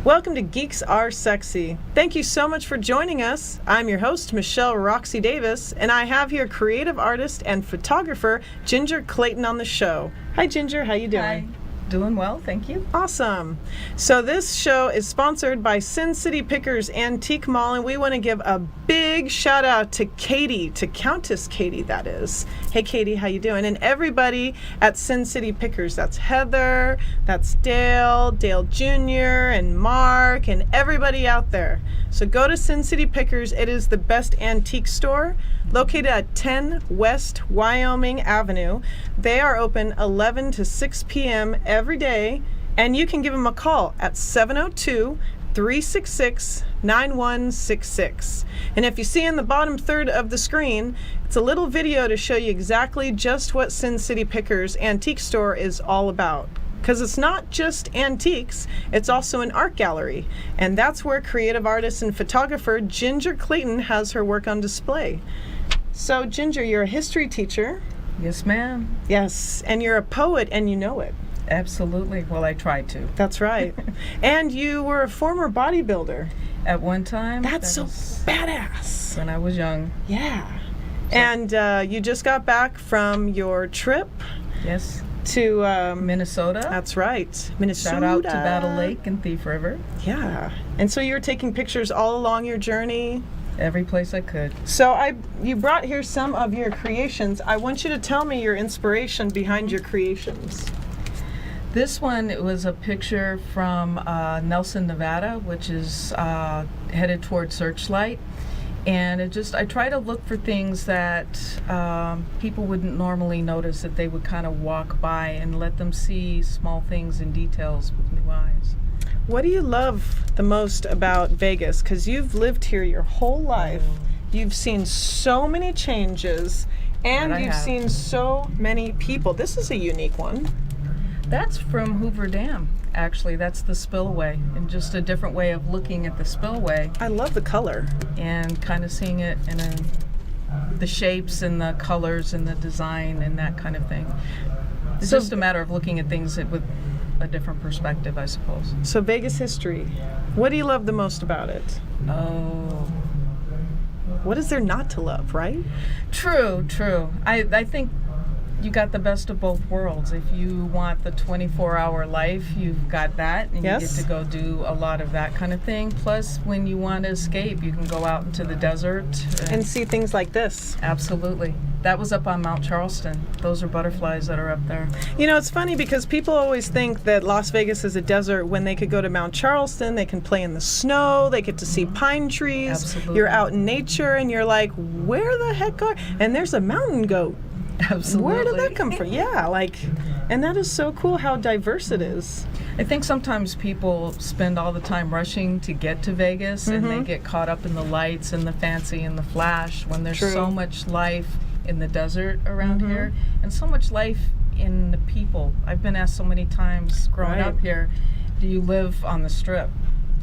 Welcome to Geeks Are Sexy. Thank you so much for joining us. I'm your host, Michelle Roxy Davis, and I have here creative artist and photographer Ginger Clayton on the show. Hi, Ginger. How you doing? Hi. Doing well, thank you. Awesome. So this show is sponsored by Sin City Pickers Antique Mall, and we want to give a big shout out to Katie, to Countess Katie, that is. Hey, Katie, how you doing? And everybody at Sin City Pickers. That's Heather, that's Dale Jr., and Mark, and everybody out there. So go to Sin City Pickers. It is the best antique store located at 10 West Wyoming Avenue. They are open 11 to 6 p.m. every day, and you can give them a call at 702-366-9166. And if you see in the bottom third of the screen, it's a little video to show you exactly just what Sin City Pickers Antique Store is all about. Because it's not just antiques, it's also an art gallery. And that's where creative artist and photographer Ginger Clayton has her work on display. So, Ginger, you're a history teacher. Yes, ma'am. Yes, and you're a poet, and you know it. Absolutely. Well, I tried to. That's right. And you were a former bodybuilder. At one time. That's so badass. When I was young. Yeah. And you just got back from your trip. Yes. To Minnesota. That's right. Minnesota. Shout out to Battle Lake and Thief River. Yeah. And so you were taking pictures all along your journey? Every place I could. So you brought here some of your creations. I want you to tell me your inspiration behind your creations. This one, it was a picture from Nelson, Nevada, which is headed toward Searchlight. And I try to look for things that people wouldn't normally notice, that they would kind of walk by, and let them see small things and details with new eyes. What do you love the most about Vegas? Because you've lived here your whole life. You've seen so many changes, and you've seen so many people. This is a unique one. That's from Hoover Dam, actually. That's the spillway, and just a different way of looking at the spillway. I love the color. And kind of seeing it in the shapes and the colors and the design and that kind of thing. It's just a matter of looking at things with a different perspective, I suppose. So Vegas history. What do you love the most about it? Oh. What is there not to love, right? True. I think you got the best of both worlds. If you want the 24-hour life, you've got that, and yes. You get to go do a lot of that kind of thing. Plus, when you want to escape, you can go out into the desert and see things like this. Absolutely. That was up on Mount Charleston. Those are butterflies that are up there. You know, it's funny because people always think that Las Vegas is a desert when they could go to Mount Charleston, they can play in the snow, they get to see pine trees. Absolutely. You're out in nature, and you're like, where the heck are... And there's a mountain goat. Absolutely. Where did that come from? Yeah, and that is so cool how diverse it is. I think sometimes people spend all the time rushing to get to Vegas, and they get caught up in the lights and the fancy and the flash, when there's so much life in the desert around here, and so much life in the people. I've been asked so many times growing up here, do you live on the Strip?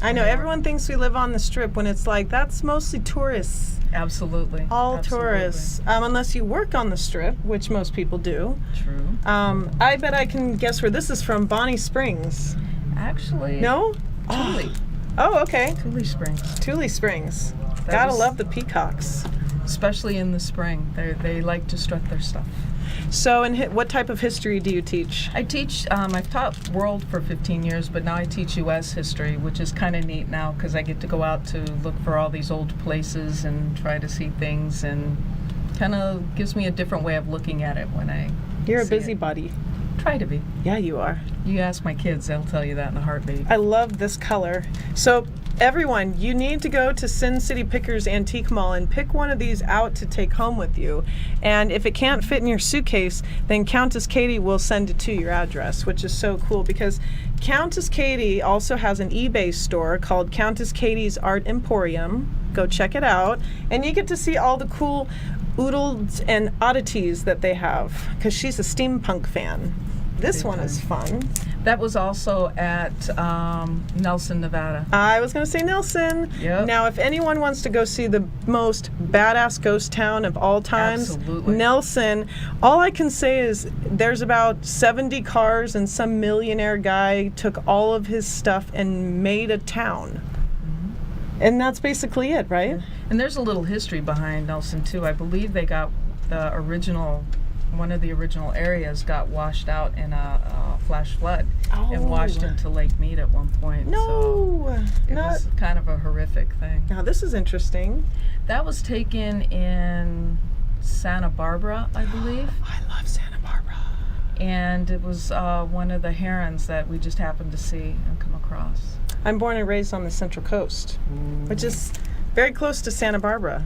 I know, everyone thinks we live on the Strip, when it's like, that's mostly tourists. Absolutely. All tourists. Unless you work on the Strip, which most people do. True. I bet I can guess where this is from. Bonnie Springs. Actually. No? Tule. Oh, okay. Tule Springs. Tule Springs. Gotta love the peacocks. Especially in the spring. They like to strut their stuff. So, what type of history do you teach? I teach, I've taught world for 15 years, but now I teach U.S. history, which is kind of neat now because I get to go out to look for all these old places and try to see things, and kind of gives me a different way of looking at it when I You're a busybody. Try to be. Yeah, you are. You ask my kids, they'll tell you that in a heartbeat. I love this color. So, everyone, you need to go to Sin City Pickers Antique Mall and pick one of these out to take home with you. And if it can't fit in your suitcase, then Countess Katie will send it to your address, which is so cool because Countess Katie also has an eBay store called Countess Katie's Art Emporium. Go check it out. And you get to see all the cool oodles and oddities that they have because she's a steampunk fan. This one is fun. That was also at Nelson, Nevada. I was going to say Nelson. Yep. Now, if anyone wants to go see the most badass ghost town of all times, Absolutely. Nelson, all I can say is there's about 70 cars and some millionaire guy took all of his stuff and made a town. And that's basically it, right? And there's a little history behind Nelson, too. I believe they got one of the original areas got washed out in a flash flood and washed into Lake Mead at one point. No, so it was kind of a horrific thing. Now this is interesting. That was taken in Santa Barbara, I believe. I love Santa Barbara. And it was one of the herons that we just happened to see and come across. I'm born and raised on the Central Coast, which is very close to Santa Barbara.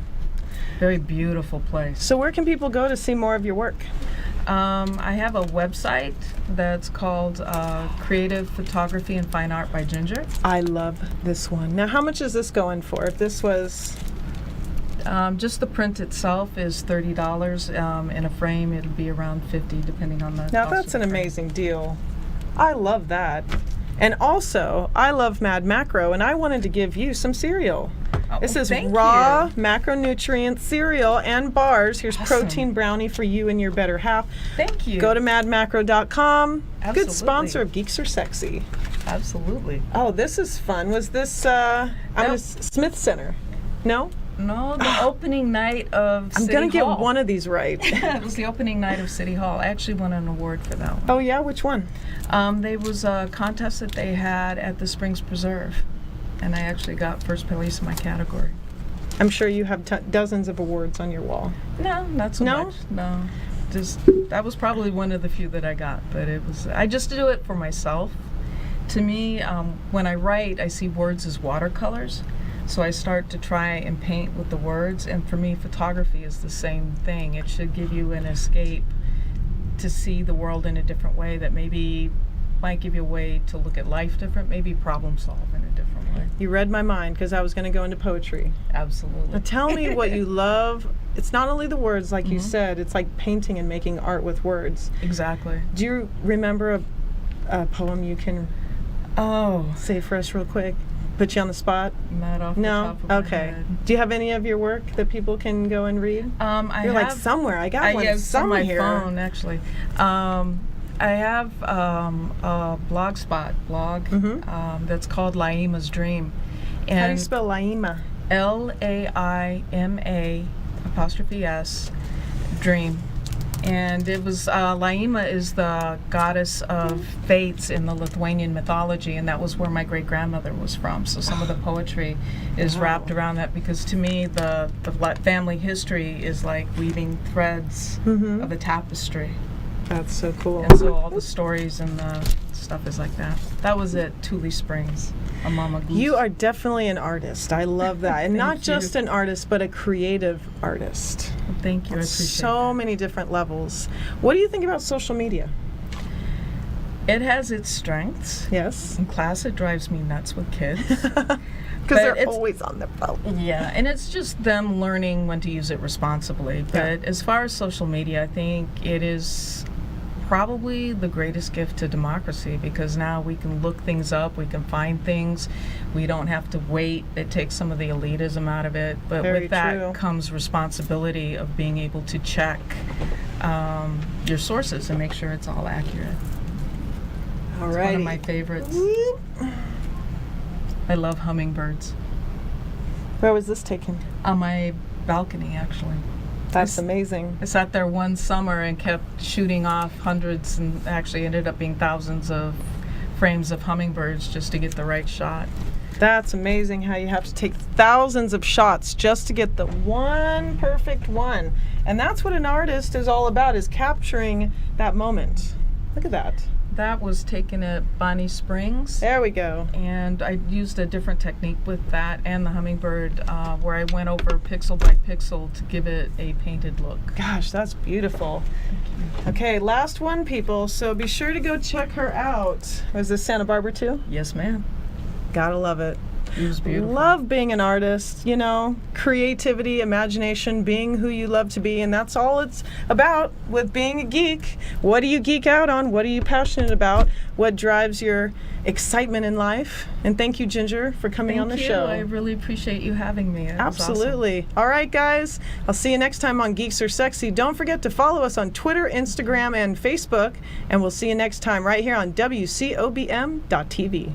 Very beautiful place. So where can people go to see more of your work? I have a website that's called Creative Photography and Fine Art by Ginger. I love this one. Now, how much is this going for? If this was... just the print itself is $30. In a frame, it'll be around $50, depending on the Now, cost that's of an the frame. amazing deal. I love that. And also, I love Mad Macro, and I wanted to give you some cereal. This is thank raw you. macronutrient cereal and bars. Here's Awesome. protein brownie for you and your better half. Thank you. Go to madmacro.com. Good Absolutely. sponsor of Geeks Are Sexy. Absolutely. Oh, this is fun. Was this Smith Center? No? No, the opening night of I'm City going to get Hall. one of these right. It was the opening night of City Hall. I actually won an award for that one. Oh, yeah? Which one? There was a contest that they had at the Springs Preserve, and I actually got first place in my category. I'm sure you have dozens of awards on your wall. No, not so No? much. No, just that was probably one of the few that I got. But it was I just do it for myself. To me, when I write, I see words as watercolors, so I start to try and paint with the words. And for me, photography is the same thing. It should give you an escape to see the world in a different way that maybe might give you a way to look at life different, maybe problem solve in a different way. You read my mind because I was going to go into poetry. Absolutely. Now tell me what you love. It's not only the words, like you said, it's like painting and making art with words. Exactly. Do you remember a poem you can say for us real quick? Put you on the spot? Not off the No? top of my Okay. head. Do you have any of your work that people can go and read? I You're have, like somewhere. I got one it's on somewhere my here. phone, actually. I have a blogspot blog that's called Laima's Dream. And How do you spell Laima? Laima''S Dream. And it was Laima is the goddess of fates in the Lithuanian mythology, and that was where my great grandmother was from. So some of the poetry is wrapped around that, because to me the family history is like weaving threads of a tapestry. That's so cool. And so all the stories and the stuff is like that. That was at Tule Springs, a Mama Goose. You are definitely an artist. I love that. And not Thank just you. an artist, but a creative artist. Thank you. I appreciate So many different levels. What do you think about social media? that. It has its strengths. Yes. In class, it drives me nuts with kids. Because they're it's- always on their phone. Yeah, and it's just them learning when to use it responsibly. But as far as social media, I think it is probably the greatest gift to democracy, because now we can look things up, we can find things, we don't have to wait. It takes some of the elitism out of it, but Very with that true. comes responsibility of being able to check your sources and make sure it's all accurate. All It's right. one of my favorites. I love hummingbirds. Where was this taken? On my balcony, actually. That's amazing. I sat there one summer and kept shooting off hundreds, and actually ended up being thousands of frames of hummingbirds just to get the right shot. That's amazing how you have to take thousands of shots just to get the one perfect one. And that's what an artist is all about, is capturing that moment. Look at that. That was taken at Bonnie Springs, There we go. and I used a different technique with that and the hummingbird, where I went over pixel by pixel to give it a painted look. Gosh, that's beautiful. Okay, last one, people. So be sure to go check her out. Was this Santa Barbara too? Yes, ma'am. Gotta love it. It was beautiful. Love being an artist, you know, creativity, imagination, being who you love to be, and that's all it's about with being a geek. What do you geek out on? What are you passionate about? What drives your excitement in life? And thank you, Ginger, for coming on the show. I really appreciate you having me. It was Absolutely. All right, guys. I'll see you next time on Geeks Are Sexy. Don't forget to follow us on Twitter, Instagram, and Facebook. And we'll see you next time right here on WCOBM.TV.